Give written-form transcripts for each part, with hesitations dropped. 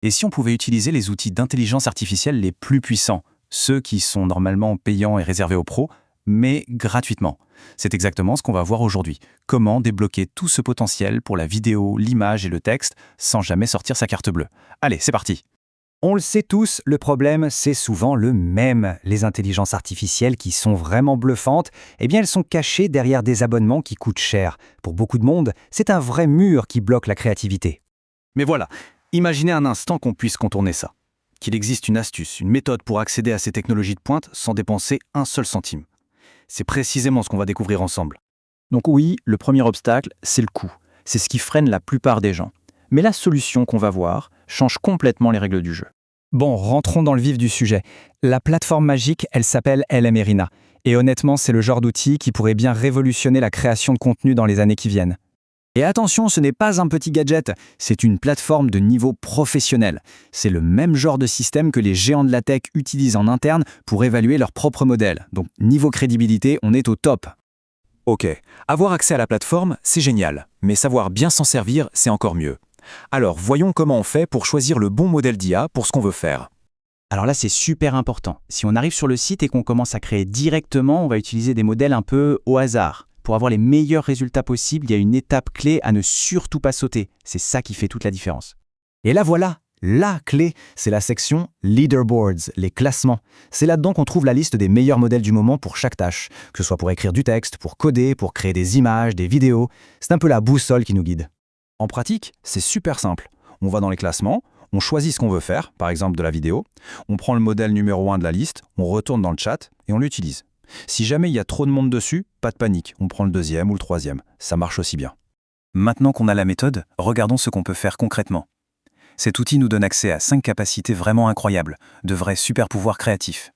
Et si on pouvait utiliser les outils d'intelligence artificielle les plus puissants, ceux qui sont normalement payants et réservés aux pros, mais gratuitement? C'est exactement ce qu'on va voir aujourd'hui. Comment débloquer tout ce potentiel pour la vidéo, l'image et le texte sans jamais sortir sa carte bleue. Allez, c'est parti! On le sait tous, le problème, c'est souvent le même. Les intelligences artificielles qui sont vraiment bluffantes, eh bien elles sont cachées derrière des abonnements qui coûtent cher. Pour beaucoup de monde, c'est un vrai mur qui bloque la créativité. Mais voilà, imaginez un instant qu'on puisse contourner ça. Qu'il existe une astuce, une méthode pour accéder à ces technologies de pointe sans dépenser un seul centime. C'est précisément ce qu'on va découvrir ensemble. Donc oui, le premier obstacle, c'est le coût. C'est ce qui freine la plupart des gens. Mais la solution qu'on va voir change complètement les règles du jeu. Bon, rentrons dans le vif du sujet. La plateforme magique, elle s'appelle LM Arena. Et honnêtement, c'est le genre d'outil qui pourrait bien révolutionner la création de contenu dans les années qui viennent. Et attention, ce n'est pas un petit gadget, c'est une plateforme de niveau professionnel. C'est le même genre de système que les géants de la tech utilisent en interne pour évaluer leurs propres modèles. Donc niveau crédibilité, on est au top. Ok, avoir accès à la plateforme, c'est génial, mais savoir bien s'en servir, c'est encore mieux. Alors, voyons comment on fait pour choisir le bon modèle d'IA pour ce qu'on veut faire. Alors là, c'est super important. Si on arrive sur le site et qu'on commence à créer directement, on va utiliser des modèles un peu au hasard. Pour avoir les meilleurs résultats possibles, il y a une étape clé à ne surtout pas sauter. C'est ça qui fait toute la différence. Et là voilà, la clé, c'est la section Leaderboards, les classements. C'est là-dedans qu'on trouve la liste des meilleurs modèles du moment pour chaque tâche, que ce soit pour écrire du texte, pour coder, pour créer des images, des vidéos. C'est un peu la boussole qui nous guide. En pratique, c'est super simple. On va dans les classements, on choisit ce qu'on veut faire, par exemple de la vidéo, on prend le modèle numéro 1 de la liste, on retourne dans le chat et on l'utilise. Si jamais il y a trop de monde dessus, pas de panique, on prend le deuxième ou le troisième. Ça marche aussi bien. Maintenant qu'on a la méthode, regardons ce qu'on peut faire concrètement. Cet outil nous donne accès à 5 capacités vraiment incroyables, de vrais super pouvoirs créatifs.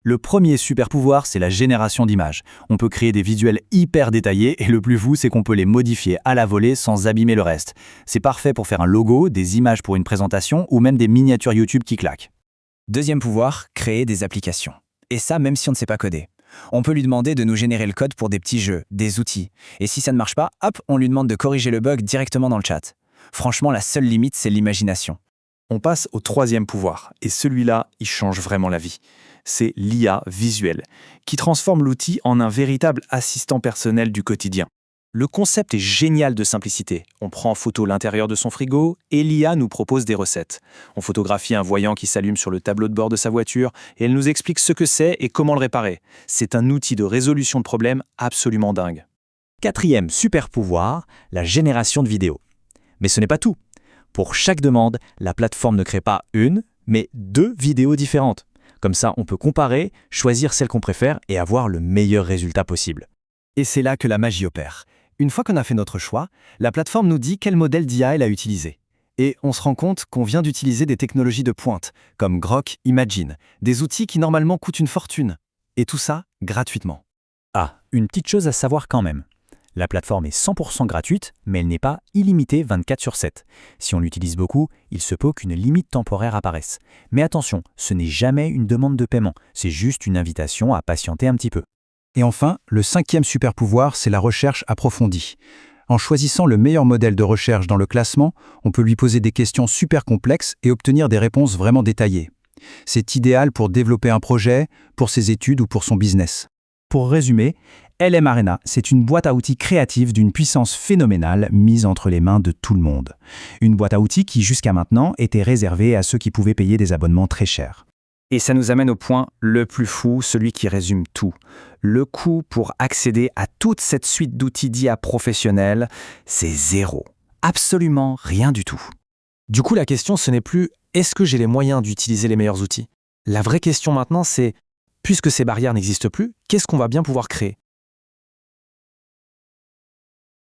Le premier super pouvoir, c'est la génération d'images. On peut créer des visuels hyper détaillés et le plus fou, c'est qu'on peut les modifier à la volée sans abîmer le reste. C'est parfait pour faire un logo, des images pour une présentation ou même des miniatures YouTube qui claquent. Deuxième pouvoir, créer des applications. Et ça, même si on ne sait pas coder. On peut lui demander de nous générer le code pour des petits jeux, des outils. Et si ça ne marche pas, hop, on lui demande de corriger le bug directement dans le chat. Franchement, la seule limite, c'est l'imagination. On passe au troisième pouvoir, et celui-là, il change vraiment la vie. C'est l'IA visuelle, qui transforme l'outil en un véritable assistant personnel du quotidien. Le concept est génial de simplicité. On prend en photo l'intérieur de son frigo et l'IA nous propose des recettes. On photographie un voyant qui s'allume sur le tableau de bord de sa voiture et elle nous explique ce que c'est et comment le réparer. C'est un outil de résolution de problèmes absolument dingue. Quatrième super pouvoir, la génération de vidéos. Mais ce n'est pas tout. Pour chaque demande, la plateforme ne crée pas une, mais 2 vidéos différentes. Comme ça, on peut comparer, choisir celle qu'on préfère et avoir le meilleur résultat possible. Et c'est là que la magie opère. Une fois qu'on a fait notre choix, la plateforme nous dit quel modèle d'IA elle a utilisé. Et on se rend compte qu'on vient d'utiliser des technologies de pointe, comme Grok, Imagine, des outils qui normalement coûtent une fortune. Et tout ça, gratuitement. Ah, une petite chose à savoir quand même. La plateforme est 100% gratuite, mais elle n'est pas illimitée 24/7. Si on l'utilise beaucoup, il se peut qu'une limite temporaire apparaisse. Mais attention, ce n'est jamais une demande de paiement, c'est juste une invitation à patienter un petit peu. Et enfin, le 5e super pouvoir, c'est la recherche approfondie. En choisissant le meilleur modèle de recherche dans le classement, on peut lui poser des questions super complexes et obtenir des réponses vraiment détaillées. C'est idéal pour développer un projet, pour ses études ou pour son business. Pour résumer, LM Arena, c'est une boîte à outils créative d'une puissance phénoménale mise entre les mains de tout le monde. Une boîte à outils qui, jusqu'à maintenant, était réservée à ceux qui pouvaient payer des abonnements très chers. Et ça nous amène au point le plus fou, celui qui résume tout. Le coût pour accéder à toute cette suite d'outils d'IA professionnels, c'est 0. Absolument rien du tout. Du coup, la question, ce n'est plus « est-ce que j'ai les moyens d'utiliser les meilleurs outils ?» La vraie question maintenant, c'est « puisque ces barrières n'existent plus, qu'est-ce qu'on va bien pouvoir créer ?»